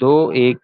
2:1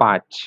5۔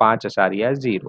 5.0۔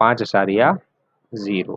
5.0۔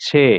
6۔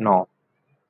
9،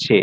6.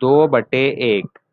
2/1.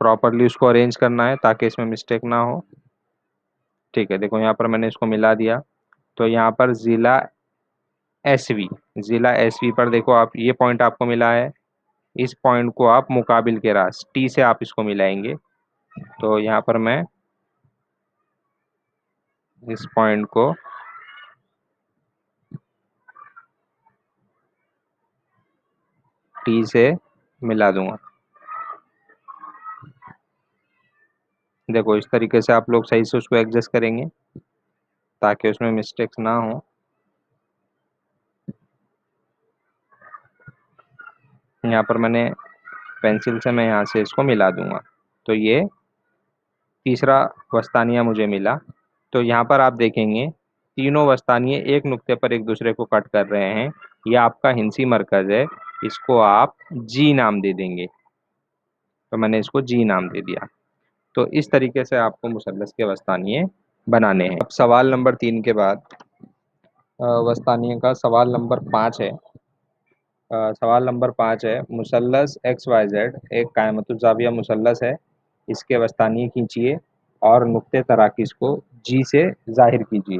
Properly उसको arrange करना है ताकि इसमें मिस्टेक ना हो। ठीक है, देखो यहाँ पर मैंने इसको मिला दिया। तो यहाँ पर ज़िला एसवी पर देखो आप, ये पॉइंट आपको मिला है। इस पॉइंट को आप मुकाबिल के रास टी से आप इसको मिलाएंगे। तो यहाँ पर मैं इस पॉइंट को टी से मिला दूंगा। देखो इस तरीके से आप लोग सही से उसको एडजस्ट करेंगे ताकि उसमें मिस्टेक्स ना हो। यहाँ पर मैंने पेंसिल से मैं यहाँ से इसको मिला दूंगा। तो ये तीसरा वस्तानिया मुझे मिला। तो यहाँ पर आप देखेंगे तीनों वस्तानिये एक नुक्ते पर एक दूसरे को कट कर रहे हैं। ये आपका हिंसी मरकज है, इसको आप जी नाम दे देंगे। तो मैंने इसको जी नाम दे दिया। तो इस तरीके से आपको मुसल्लस के वस्तानिये बनाने हैं। अब सवाल नंबर 3 के बाद वस्तानिये का सवाल नंबर 5 है। सवाल नंबर 5 है, मुसल्लस एक्स वाई जेड एक कायमतुज़्ज़ाविया मुसल्लस है, इसके वस्तानिये खींचिए और नुक्ते तराकीज़ को जी से ज़ाहिर कीजिए।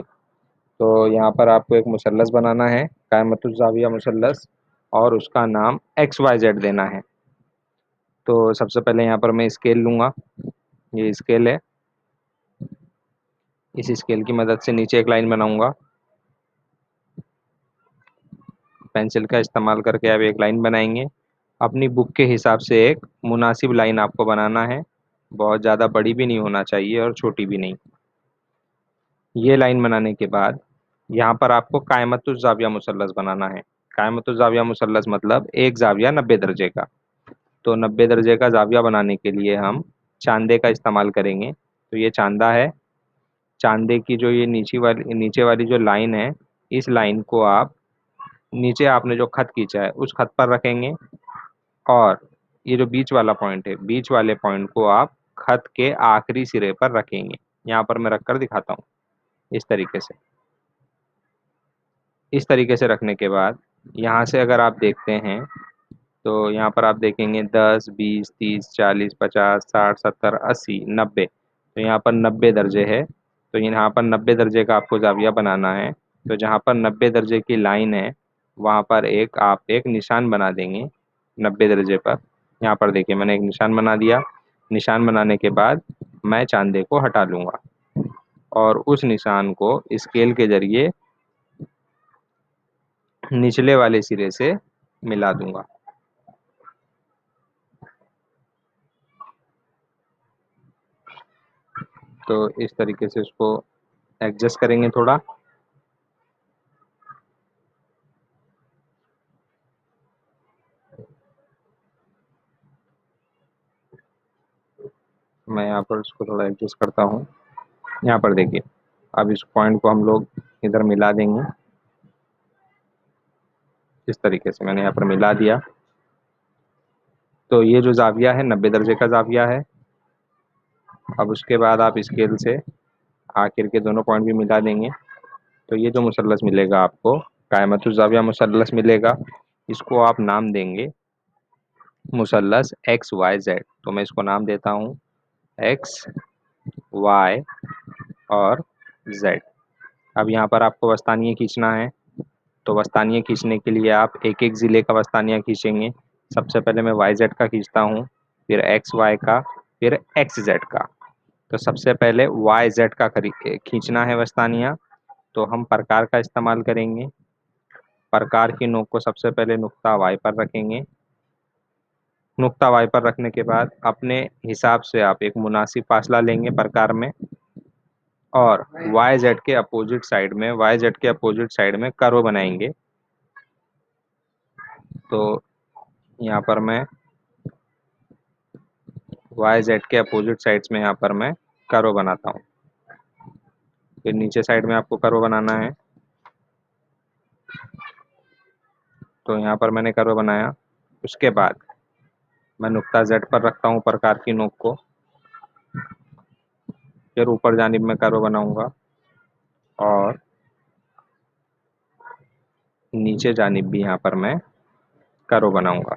तो यहाँ पर आपको एक मुसल्लस बनाना है, कायमतुज़्ज़ाविया मुसल्लस, और उसका नाम एक्स वाई जेड देना है। तो सबसे पहले यहाँ पर मैं स्केल लूँगा, ये स्केल है। इस स्केल की मदद से नीचे एक लाइन बनाऊँगा। पेंसिल का इस्तेमाल करके आप एक लाइन बनाएंगे। अपनी बुक के हिसाब से एक मुनासिब लाइन आपको बनाना है, बहुत ज़्यादा बड़ी भी नहीं होना चाहिए और छोटी भी नहीं। ये लाइन बनाने के बाद यहाँ पर आपको कायमतुज़ ज़ाविया मुसल्लस बनाना है। कायमतुज़ ज़ाविया मुसल्लस मतलब एक ज़ाविया 90 दर्जे का। तो 90 दर्जे का ज़ाविया बनाने के लिए हम चांदे का इस्तेमाल करेंगे। तो ये चांदा है। चांदे की जो ये नीचे वाली जो लाइन है, इस लाइन को आप नीचे आपने जो खत खींचा है उस खत पर रखेंगे, और ये जो बीच वाला पॉइंट है, बीच वाले पॉइंट को आप खत के आखिरी सिरे पर रखेंगे। यहाँ पर मैं रख कर दिखाता हूँ। इस तरीके से, इस तरीके से रखने के बाद यहाँ से अगर आप देखते हैं तो यहाँ पर आप देखेंगे 10, 20, 30, 40, 50, 60, 70, 80, 90। तो यहाँ पर 90 दर्जे है। तो यहाँ पर 90 दर्जे का आपको जाविया बनाना है। तो जहाँ पर 90 दर्जे की लाइन है वहाँ पर आप एक निशान बना देंगे 90 दर्जे पर। यहाँ पर देखिए मैंने एक निशान बना दिया। निशान बनाने के बाद मैं चांदे को हटा लूँगा और उस निशान को स्केल के जरिए निचले वाले सिरे से मिला दूंगा। तो इस तरीके से उसको एडजस्ट करेंगे थोड़ा। मैं यहाँ पर उसको थोड़ा एडजस्ट करता हूँ। यहाँ पर देखिए, अब इस पॉइंट को हम लोग इधर मिला देंगे। इस तरीके से मैंने यहाँ पर मिला दिया। तो ये जो जाविया है 90 दर्जे का जाविया है। अब उसके बाद आप स्केल से आखिर के दोनों पॉइंट भी मिला देंगे। तो ये जो मुसल्लस मिलेगा आपको, कायमतुज़ ज़ाविया मुसल्लस मिलेगा। इसको आप नाम देंगे मुसल्लस एक्स वाई जेड। तो मैं इसको नाम देता हूँ एक्स वाई और जेड। अब यहाँ पर आपको वस्तानिये खींचना है। तो वस्तानिये खींचने के लिए आप एक एक ज़िले का वस्तानिया खींचेंगे। सबसे पहले मैं वाई जेड का खींचता हूँ, फिर एक्स वाई का, फिर एक्स जेड का। तो सबसे पहले वाई जेड का खींचना है वस्तानिया। तो हम प्रकार का इस्तेमाल करेंगे। प्रकार की नोक को सबसे पहले नुक्ता वाई पर रखेंगे। नुक्ता वाई पर रखने के बाद अपने हिसाब से आप एक मुनासिब फासला लेंगे प्रकार में, और वाई जेड के अपोजिट साइड में कर्व बनाएंगे। तो यहाँ पर मैं वाई जेड के अपोजिट साइड्स में यहाँ पर मैं कर्व बनाता हूँ। फिर नीचे साइड में आपको कर्व बनाना है। तो यहाँ पर मैंने कर्व बनाया। उसके बाद मैं नुक्ता जेड पर रखता हूँ प्रकार की नोक को। फिर ऊपर जानिब में कर्व बनाऊंगा और नीचे जानिब भी यहाँ पर मैं कर्व बनाऊंगा।